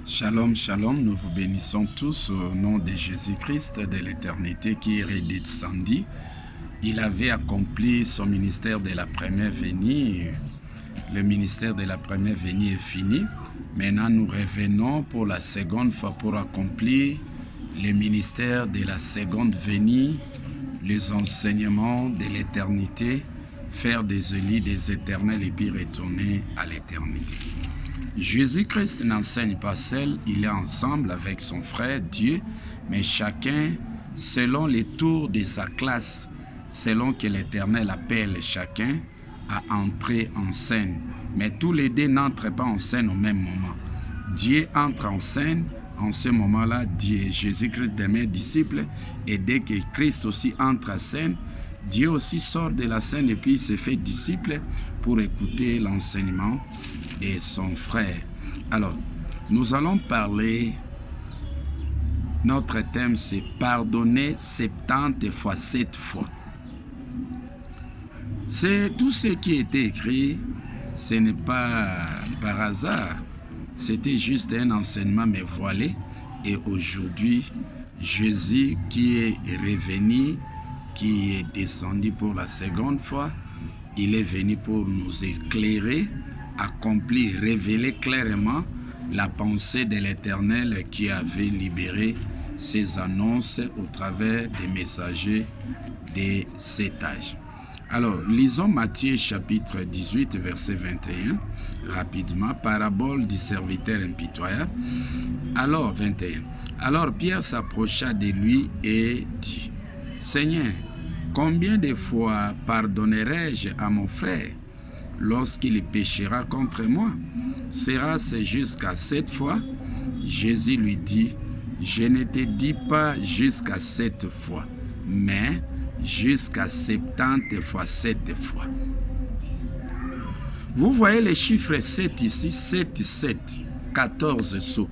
Shalom, shalom, nous vous bénissons tous au nom de Jésus-Christ de l'éternité qui est redescendu. Il avait accompli son ministère de la première venue. Le ministère de la première venue est fini. Maintenant, nous revenons pour la seconde fois pour accomplir le ministère de la seconde venue, les enseignements de l'éternité, faire des élus des éternels et puis retourner à l'éternité. Jésus-Christ n'enseigne pas seul, il est ensemble avec son frère Dieu, mais chacun selon les tours de sa classe, selon que l'Éternel appelle chacun à entrer en scène. Mais tous les deux n'entrent pas en scène au même moment. Dieu entre en scène, en ce moment-là, Jésus-Christ devient disciple, et dès que Christ aussi entre en scène, Dieu aussi sort de la scène et puis il se fait disciple pour écouter l'enseignement de son frère. Alors, nous allons parler, notre thème c'est pardonner 70 fois 7 fois. C'est tout ce qui a été écrit, ce n'est pas par hasard, c'était juste un enseignement mais voilé. Et aujourd'hui, Jésus qui est revenu, qui est descendu pour la seconde fois, il est venu pour nous éclairer, accomplir, révéler clairement la pensée de l'Éternel qui avait libéré ses annonces au travers des messagers de cet âge. Alors, lisons Matthieu chapitre 18, verset 21, rapidement, parabole du serviteur impitoyable. Alors, 21. Alors Pierre s'approcha de lui et dit, « Seigneur, combien de fois pardonnerai-je à mon frère lorsqu'il péchera contre moi? Sera-ce jusqu'à 7 fois? » Jésus lui dit, « Je ne te dis pas jusqu'à 7 fois, mais jusqu'à 70 fois 7 fois. » Vous voyez le chiffre 7 ici, 7, 7, 14 sauts.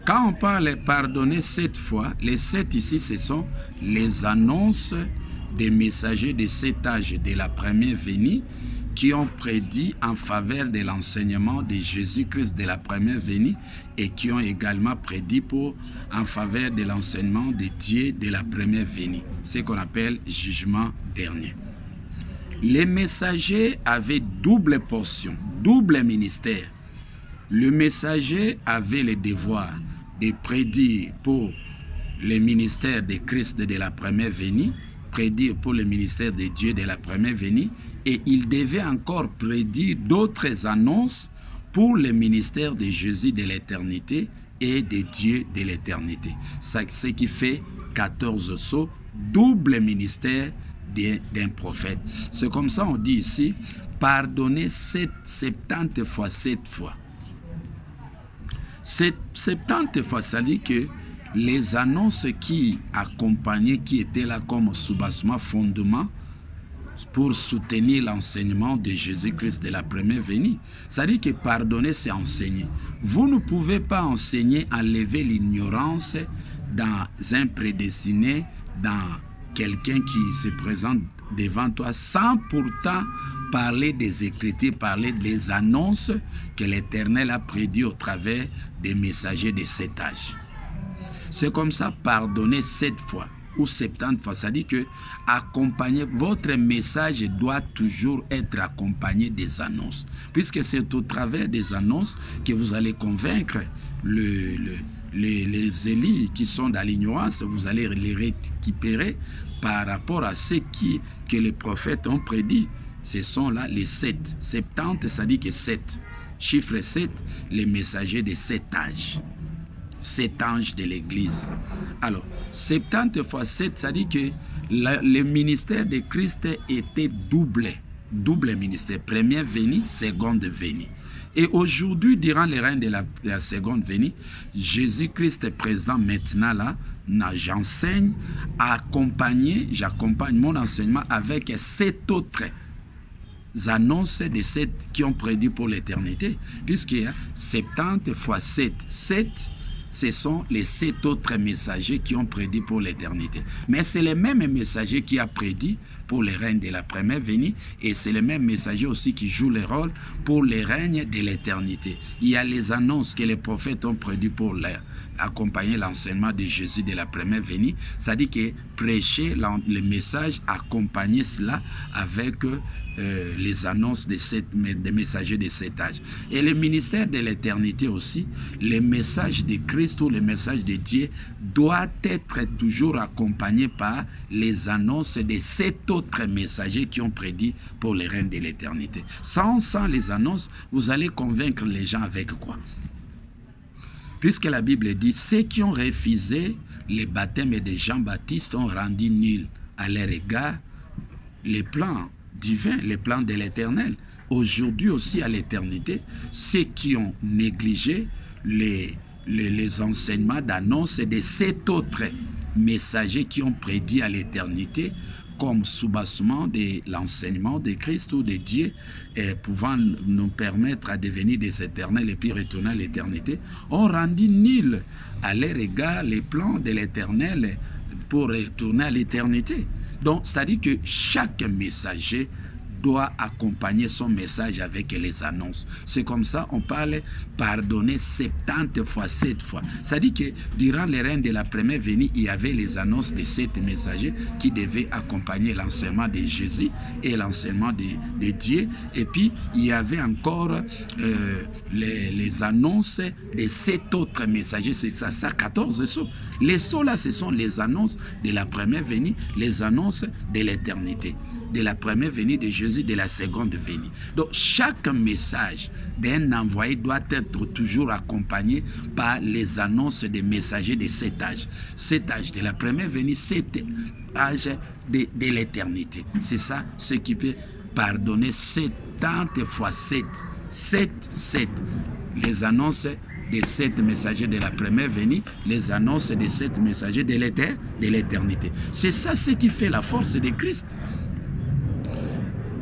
Quand on parle de pardonner 7 fois, les 7 ici, ce sont les annonces des messagers de cet âge de la première venue qui ont prédit en faveur de l'enseignement de Jésus-Christ de la première venue et qui ont également prédit en faveur de l'enseignement de Dieu de la première venue, ce qu'on appelle jugement dernier. Les messagers avaient double portion, double ministère. Le messager avait le devoir de prédire pour le ministère de Christ de la première venue, prédire pour le ministère de Dieu de la première venue, et il devait encore prédire d'autres annonces pour le ministère de Jésus de l'éternité et de Dieu de l'éternité. C'est ce qui fait 14 sauts, double ministère d'un prophète. C'est comme ça on dit ici, pardonner 70 fois 7 fois. 70 fois, ça dit que les annonces qui accompagnaient, qui étaient là comme soubassement, fondement, pour soutenir l'enseignement de Jésus-Christ de la première venue. Ça dit que pardonner, c'est enseigner. Vous ne pouvez pas enseigner, enlever l'ignorance dans un prédestiné, dans quelqu'un qui se présente devant toi, sans pourtant parler des Écritures, parler des annonces que l'Éternel a prédit au travers des messagers de cet âge. C'est comme ça, pardonner 7 fois ou 70 fois. Ça dit que accompagner, votre message doit toujours être accompagné des annonces. Puisque c'est au travers des annonces que vous allez convaincre les élus qui sont dans l'ignorance, vous allez les récupérer par rapport à ce que les prophètes ont prédit. Ce sont là les 7. 70, ça dit que 7. Chiffre 7, les messagers de cet âge. 7 anges de l'Église. Alors, 70 fois 7, ça dit que le ministère de Christ était double ministère. Première venue, seconde venue. Et aujourd'hui, durant le règne de la seconde venue, Jésus-Christ est présent maintenant là. J'enseigne, j'accompagne mon enseignement avec 7 autres annonces de 7 qui ont prédit pour l'éternité. Puisqu'il y a 70 fois 7. 7, ce sont les 7 autres messagers qui ont prédit pour l'éternité. Mais c'est le même messager qui a prédit pour le règne de la première venue, et c'est le même messager aussi qui joue le rôle pour le règne de l'éternité. Il y a les annonces que les prophètes ont prédit pour accompagner l'enseignement de Jésus de la première venue, c'est-à-dire que prêcher le message, accompagner cela avec les annonces des messagers de cet âge. Et le ministère de l'éternité aussi, le message de Christ ou le message de Dieu doit être toujours accompagné par les annonces de 7 autres messagers qui ont prédit pour le règne de l'éternité. Sans les annonces, vous allez convaincre les gens avec quoi? Puisque la Bible dit, ceux qui ont refusé le baptême de Jean-Baptiste ont rendu nul à leur égard les plans divins, les plans de l'éternel. Aujourd'hui aussi à l'éternité, ceux qui ont négligé les enseignements d'annonce de 7 autres messagers qui ont prédit à l'éternité comme soubassement de l'enseignement de Christ ou de Dieu, et pouvant nous permettre à devenir des éternels et puis retourner à l'éternité, ont rendu nul à leur égard les plans de l'éternel pour retourner à l'éternité. Donc, c'est-à-dire que chaque messager doit accompagner son message avec les annonces. C'est comme ça, on parle pardonner 70 fois, 7 fois. C'est-à-dire que durant le règne de la première venue, il y avait les annonces de 7 messagers qui devaient accompagner l'enseignement de Jésus et l'enseignement de Dieu. Et puis, il y avait encore les annonces de 7 autres messagers. C'est ça, 14 sceaux. Les sceaux là, ce sont les annonces de la première venue, les annonces de l'éternité, de la première venue de Jésus, de la seconde venue. Donc, chaque message d'un envoyé doit être toujours accompagné par les annonces des messagers de cet âge. Cet âge de la première venue, cet âge de l'éternité. C'est ça ce qui peut pardonner 70 fois 7. 7. Les annonces des 7 messagers de la première venue, les annonces des 7 messagers de l'éternité. C'est ça ce qui fait la force de Christ.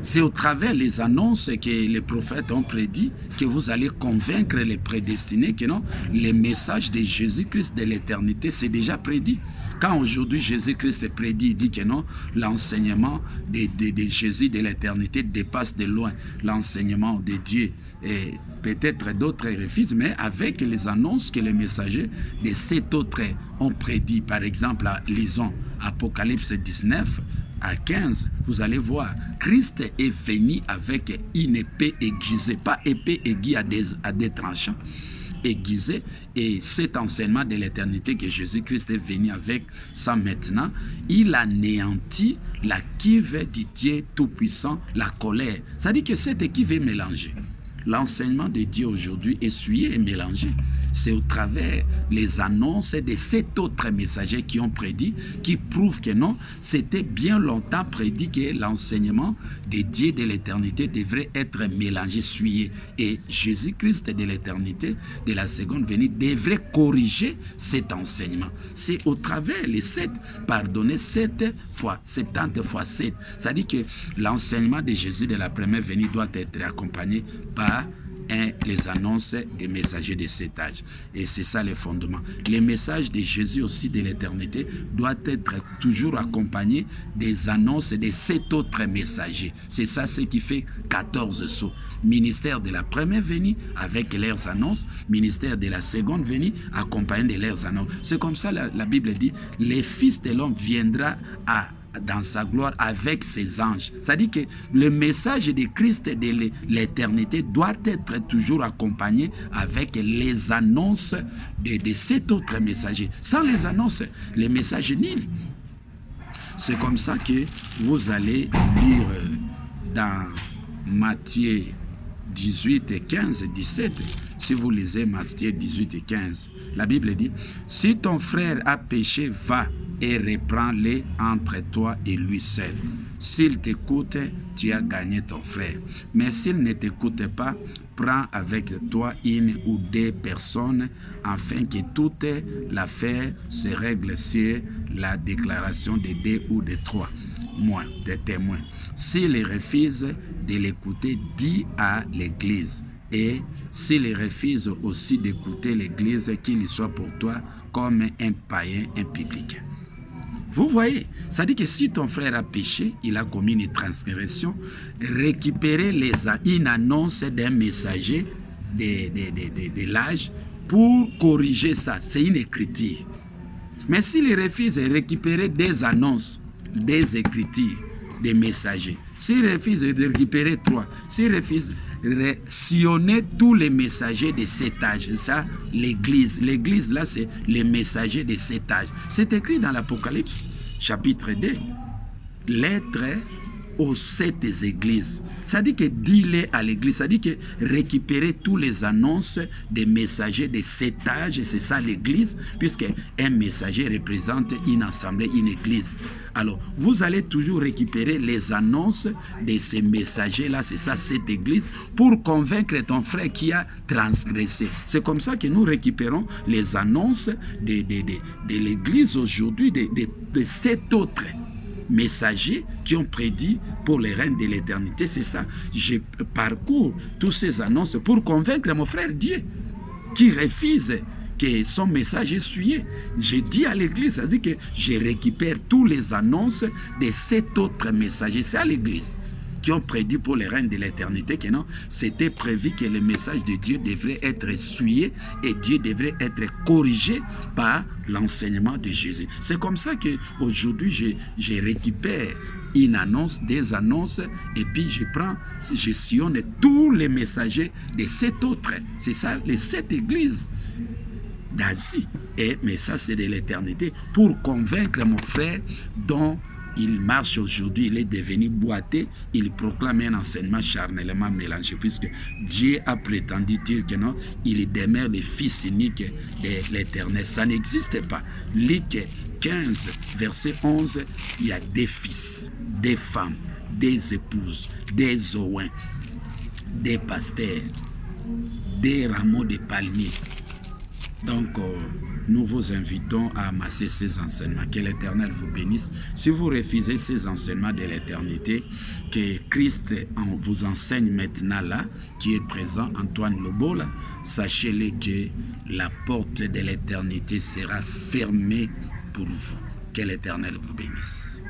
C'est au travers des annonces que les prophètes ont prédit que vous allez convaincre les prédestinés que non, les messages de Jésus-Christ de l'éternité, c'est déjà prédit. Quand aujourd'hui Jésus-Christ prédit, il dit que non, l'enseignement de Jésus de l'éternité dépasse de loin l'enseignement de Dieu. Et peut-être d'autres refusent, mais avec les annonces que les messagers de 7 autres ont prédit, par exemple, lisons Apocalypse 19, à 15, vous allez voir, Christ est venu avec une épée aiguisée, pas épée aiguë à des tranchants, aiguisée, et cet enseignement de l'éternité que Jésus-Christ est venu avec ça maintenant, il anéantit la cuve du Dieu Tout-Puissant, la colère. Ça dit que cette cuve est mélangée. L'enseignement de Dieu aujourd'hui essuyé et mélangé. C'est au travers les annonces de 7 autres messagers qui ont prédit, qui prouvent que non, c'était bien longtemps prédit que l'enseignement de Dieu de l'éternité devrait être mélangé, essuyé. Et Jésus-Christ de l'éternité, de la seconde venue, devrait corriger cet enseignement. C'est au travers les 7, pardonner 7 fois, 70 fois 7. C'est-à-dire que l'enseignement de Jésus de la première venue doit être accompagné par les annonces des messagers de cet âge. Et c'est ça le fondement. Les messages de Jésus aussi de l'éternité doivent être toujours accompagnés des annonces de 7 autres messagers. C'est ça ce qui fait 14 sceaux. Ministère de la première venue avec leurs annonces, ministère de la seconde venue accompagné de leurs annonces. C'est comme ça la Bible dit, les fils de l'homme viendra dans sa gloire avec ses anges. C'est-à-dire que le message de Christ de l'éternité doit être toujours accompagné avec les annonces de 7 autres messagers. Sans les annonces, les messages nuls. C'est comme ça que vous allez lire dans Matthieu 18 et 15 et 17. Si vous lisez Matthieu 18 et 15, la Bible dit, si ton frère a péché, va et reprends-les entre toi et lui seul. S'il t'écoute, tu as gagné ton frère. Mais s'il ne t'écoute pas, prends avec toi une ou 2 personnes afin que toute l'affaire se règle sur la déclaration de 2 ou de 3 des témoins. S'il refuse de l'écouter, dis à l'Église. et s'il refuse aussi d'écouter l'Église, qu'il soit pour toi comme un païen, un publicain. Vous voyez, ça dit que si ton frère a péché, il a commis une transgression, récupérer une annonce d'un messager de l'âge pour corriger ça. C'est une écriture. Mais s'il refuse de récupérer des annonces, des écritures, des messagers, s'il refuse de récupérer 3, s'il refuse de sillonner tous les messagers de cet âge, ça, l'Église. L'Église, là, c'est les messagers de cet âge. C'est écrit dans l'Apocalypse, chapitre 2. Lettre aux 7 églises. Ça dit que dis-les à l'église. Ça dit que récupérer tous les annonces des messagers de cet âge, c'est ça l'église, puisque un messager représente une assemblée, une église. Alors, vous allez toujours récupérer les annonces de ces messagers-là, c'est ça, cette église, pour convaincre ton frère qui a transgressé. C'est comme ça que nous récupérons les annonces de l'église aujourd'hui, de 7 autres messagers qui ont prédit pour les règnes de l'éternité. C'est ça. Je parcours toutes ces annonces pour convaincre mon frère Dieu qui refuse que son message est suivi. Je dis à l'église, ça dit que je récupère toutes les annonces de 7 autres messagers. C'est à l'église qui ont prédit pour les règnes de l'éternité que non, c'était prévu que le message de Dieu devrait être suivi et Dieu devrait être corrigé par l'enseignement de Jésus. C'est comme ça qu'aujourd'hui, je récupère une annonce, des annonces, et puis je sillonne tous les messagers de 7 autres. C'est ça, les 7 églises d'Asie. Mais ça, c'est de l'éternité pour convaincre mon frère dont il marche aujourd'hui, il est devenu boiteux, il proclame un enseignement charnellement mélangé, puisque Dieu a prétendu dire que non, il demeure le Fils unique de l'Éternel. Ça n'existe pas. Luc 15, verset 11, il y a des fils, des femmes, des épouses, des oins, des pasteurs, des rameaux de palmiers. Donc, nous vous invitons à amasser ces enseignements. Que l'Éternel vous bénisse. Si vous refusez ces enseignements de l'éternité, que Christ vous enseigne maintenant là, qui est présent, Antoine Lobola, sachez-le que la porte de l'éternité sera fermée pour vous. Que l'Éternel vous bénisse.